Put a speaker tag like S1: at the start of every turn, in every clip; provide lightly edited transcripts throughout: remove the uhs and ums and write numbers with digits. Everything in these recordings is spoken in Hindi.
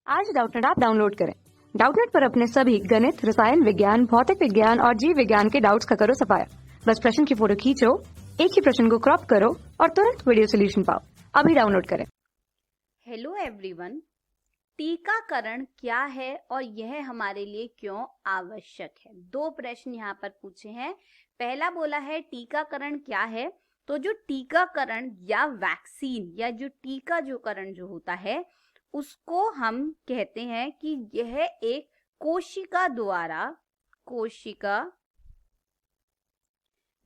S1: आज डाउटनेट ऐप डाउनलोड करें। डाउटनेट पर अपने सभी गणित, रसायन विज्ञान, भौतिक विज्ञान और जीव विज्ञान के डाउट्स का करो सफाया। बस प्रश्न की फोटो खींचो, एक ही प्रश्न को क्रॉप करो और तुरंत वीडियो सोल्यूशन पाओ। अभी डाउनलोड करें।
S2: हेलो एवरीवन, टीकाकरण क्या है और यह हमारे लिए क्यों आवश्यक है? दो प्रश्न यहाँ पर पूछे हैं। पहला बोला है टीकाकरण क्या है, तो जो टीकाकरण या वैक्सीन या जो टीकाकरण जो होता है उसको हम कहते हैं कि यह एक कोशिका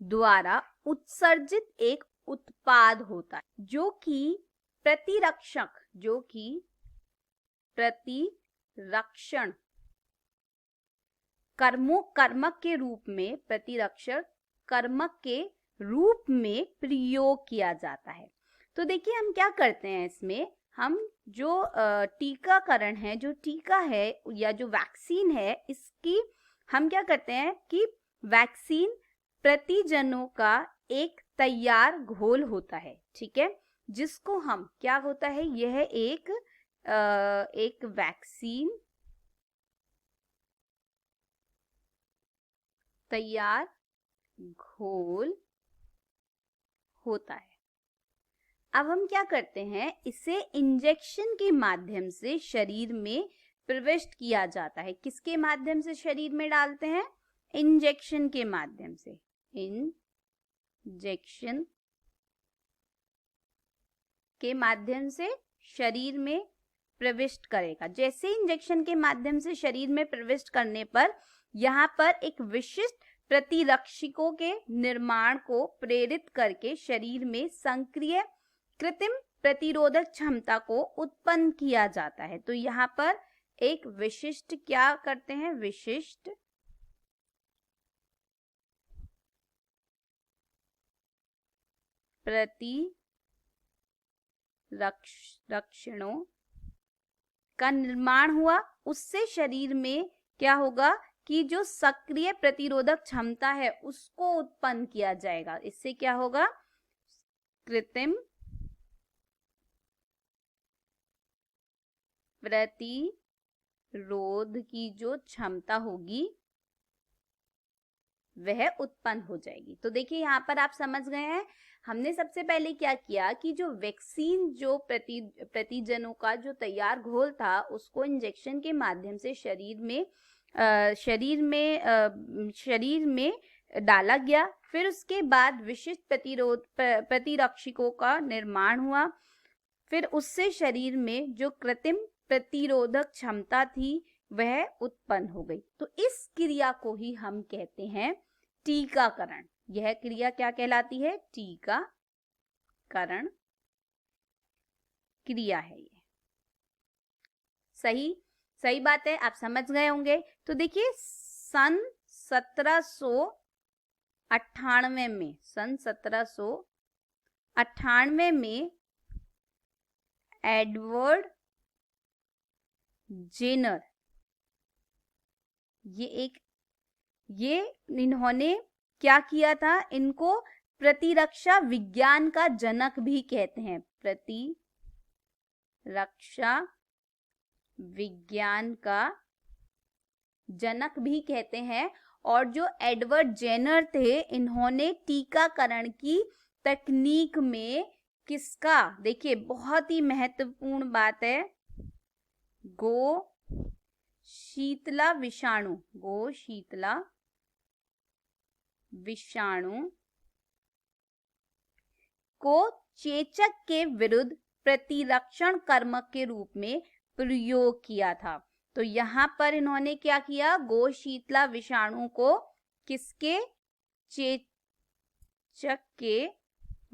S2: द्वारा उत्सर्जित एक उत्पाद होता है जो कि प्रतिरक्षण कर्मक के रूप में प्रयोग किया जाता है। तो देखिए हम क्या करते हैं इसमें, हम जो टीकाकरण है, जो टीका है या जो वैक्सीन है, इसकी हम क्या करते हैं कि वैक्सीन प्रतिजनों का एक तैयार घोल होता है, ठीक है, जिसको हम क्या होता है, यह एक वैक्सीन तैयार घोल होता है। अब हम क्या करते हैं, इसे इंजेक्शन के माध्यम से शरीर में प्रविष्ट किया जाता है। किसके माध्यम से शरीर में डालते हैं? इंजेक्शन के माध्यम से। इंजेक्शन के माध्यम से शरीर में प्रविष्ट करेगा। जैसे इंजेक्शन के माध्यम से शरीर में प्रविष्ट करने पर यहाँ पर एक विशिष्ट प्रतिरक्षकों के निर्माण को प्रेरित करके शरीर में सक्रिय कृत्रिम प्रतिरोधक क्षमता को उत्पन्न किया जाता है। तो यहाँ पर एक विशिष्ट क्या करते हैं, विशिष्ट प्रतिरक्षणों का निर्माण हुआ। उससे शरीर में क्या होगा कि जो सक्रिय प्रतिरोधक क्षमता है उसको उत्पन्न किया जाएगा। इससे क्या होगा, कृत्रिम प्रतिरोध की जो क्षमता होगी वह उत्पन्न हो जाएगी। तो देखिए यहाँ पर आप समझ गए हैं, हमने सबसे पहले क्या किया कि जो वैक्सीन, जो प्रतिजनों का जो तैयार घोल था, उसको इंजेक्शन के माध्यम से शरीर में डाला गया। फिर उसके बाद विशिष्ट प्रतिरक्षकों का निर्माण हुआ। फिर उससे शरीर में जो कृत्रिम प्रतिरोधक क्षमता थी वह उत्पन्न हो गई। तो इस क्रिया को ही हम कहते हैं टीकाकरण। यह क्रिया क्या कहलाती है? टीकाकरण क्रिया है ये। सही बात है, आप समझ गए होंगे। तो देखिए सन 1798 में एडवर्ड जेनर, इन्होंने क्या किया था, इनको प्रतिरक्षा विज्ञान का जनक भी कहते हैं। प्रतिरक्षा विज्ञान का जनक भी कहते हैं। और जो एडवर्ड जेनर थे, इन्होंने टीकाकरण की तकनीक में किसका, देखिए बहुत ही महत्वपूर्ण बात है, गोशीतला विषाणु को चेचक के विरुद्ध प्रतिरक्षण कर्मक के रूप में प्रयोग किया था। तो यहाँ पर इन्होंने क्या किया, गोशीतला विषाणु को किसके, चेचक के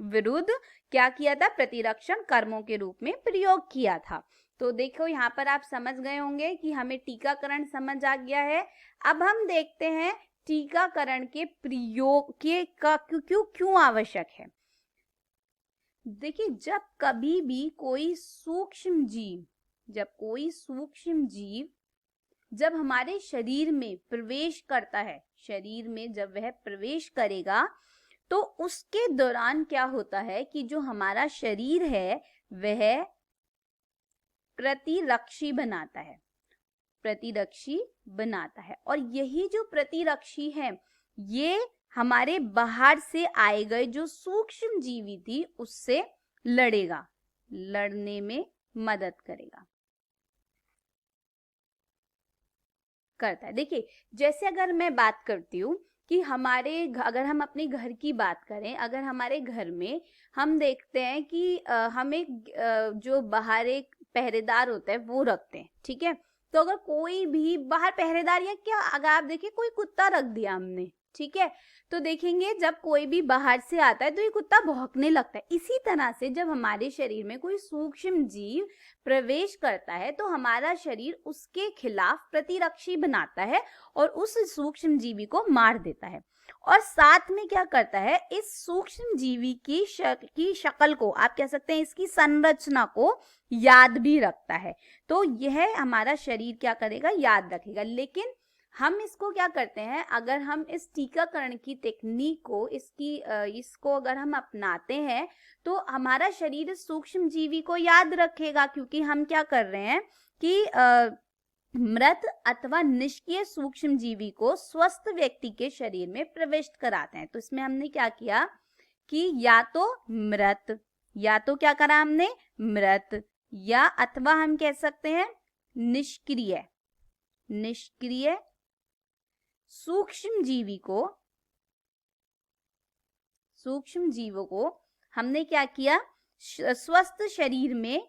S2: विरुद्ध क्या किया था, प्रतिरक्षण कर्मों के रूप में प्रयोग किया था। तो देखो यहाँ पर आप समझ गए होंगे कि हमें टीकाकरण समझ आ गया है। अब हम देखते हैं टीकाकरण के प्रयोग के क्यों आवश्यक है। देखिए जब कभी भी कोई सूक्ष्म जीव जब हमारे शरीर में प्रवेश करता है, शरीर में जब वह प्रवेश करेगा तो उसके दौरान क्या होता है कि जो हमारा शरीर है वह प्रतिरक्षी बनाता है, प्रतिरक्षी बनाता है। और यही जो प्रतिरक्षी है ये हमारे बाहर से आए गए जो सूक्ष्म जीवी थी उससे लड़ेगा, लड़ने में मदद करेगा, करता है। देखिए जैसे अगर मैं बात करती हूँ कि अगर हम अपने घर की बात करें, अगर हमारे घर में हम देखते हैं कि हम एक जो बाहर एक पहरेदार होता है वो रखते हैं, ठीक है। तो अगर कोई भी बाहर पहरेदार या क्या, अगर आप देखिए कोई कुत्ता रख दिया हमने, ठीक है, तो देखेंगे जब कोई भी बाहर से आता है तो ये कुत्ता भौंकने लगता है। इसी तरह से जब हमारे शरीर में कोई सूक्ष्म जीव प्रवेश करता है तो हमारा शरीर उसके खिलाफ प्रतिरक्षी बनाता है और उस सूक्ष्म जीवी को मार देता है। और साथ में क्या करता है, इस सूक्ष्म जीवी की शक्ल को, आप कह सकते हैं इसकी संरचना को याद भी रखता है। तो यह हमारा शरीर क्या करेगा, याद रखेगा। लेकिन हम इसको क्या करते हैं, अगर हम इस टीकाकरण की टेक्निक को इसको अगर हम अपनाते हैं तो हमारा शरीर इस सूक्ष्म जीवी को याद रखेगा, क्योंकि हम क्या कर रहे हैं कि मृत अथवा निष्क्रिय सूक्ष्म जीवी को स्वस्थ व्यक्ति के शरीर में प्रविष्ट कराते हैं। तो इसमें हमने क्या किया कि या तो मृत, या तो क्या करा हमने, मृत, या अथवा हम कह सकते हैं निष्क्रिय सूक्ष्म जीवों को हमने क्या किया, स्वस्थ शरीर में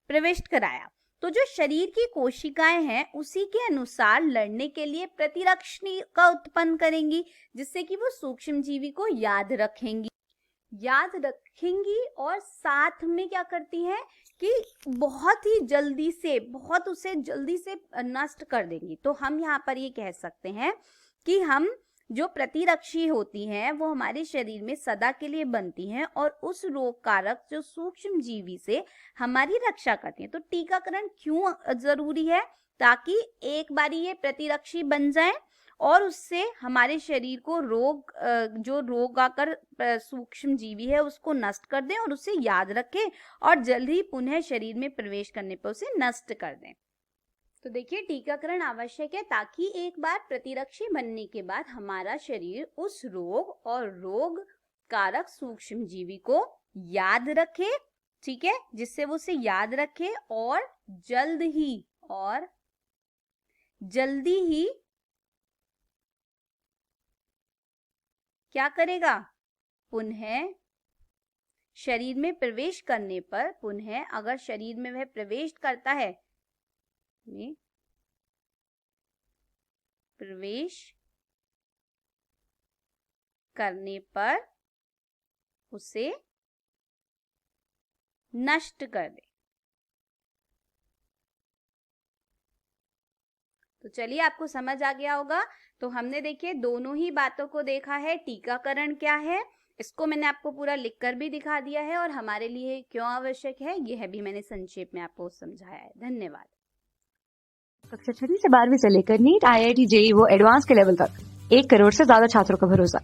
S2: प्रविष्ट कराया। तो जो शरीर की कोशिकाएं हैं उसी के अनुसार लड़ने के लिए प्रतिरक्षी का उत्पन्न करेंगी, जिससे कि वो सूक्ष्म जीवी को याद रखेंगी और साथ में क्या करती हैं कि उसे जल्दी से नष्ट कर देंगी। तो हम यहाँ पर ये कह सकते हैं कि हम जो प्रतिरक्षी होती हैं वो हमारे शरीर में सदा के लिए बनती हैं और उस रोग कारक जो सूक्ष्म जीवी से हमारी रक्षा करती हैं। तो टीकाकरण क्यों जरूरी है, ताकि एक बारी ये प्रतिरक्षी बन जाए और उससे हमारे शरीर को जो रोग आकर सूक्ष्म जीवी है उसको नष्ट कर दें और उसे याद रखें और जल्द ही पुनः शरीर में प्रवेश करने पर उसे नष्ट कर दें। तो देखिए टीकाकरण आवश्यक है ताकि एक बार प्रतिरक्षी बनने के बाद हमारा शरीर उस रोग और रोग कारक सूक्ष्म जीवी को याद रखे, ठीक है, जिससे वो उसे याद रखे और जल्दी ही क्या करेगा, पुनः शरीर में प्रवेश करने पर, पुनः अगर शरीर में वह प्रवेश करता है, प्रवेश करने पर उसे नष्ट कर दे। तो चलिए आपको समझ आ गया होगा। तो हमने देखिए दोनों ही बातों को देखा है। टीकाकरण क्या है इसको मैंने आपको पूरा लिखकर भी दिखा दिया है और हमारे लिए क्यों आवश्यक है यह भी मैंने संक्षेप में आपको समझाया है। धन्यवाद।
S1: कक्षा 6 से 12वीं से लेकर नीट, IIT, JEE वो एडवांस के लेवल तक 1 करोड़ से ज्यादा छात्रों का भरोसा।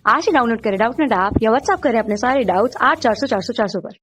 S1: आज ही डाउनलोड करें डाउटनेट ऐप या व्हाट्सएप करें अपने सारे डाउट्स 8400 400 400 पर।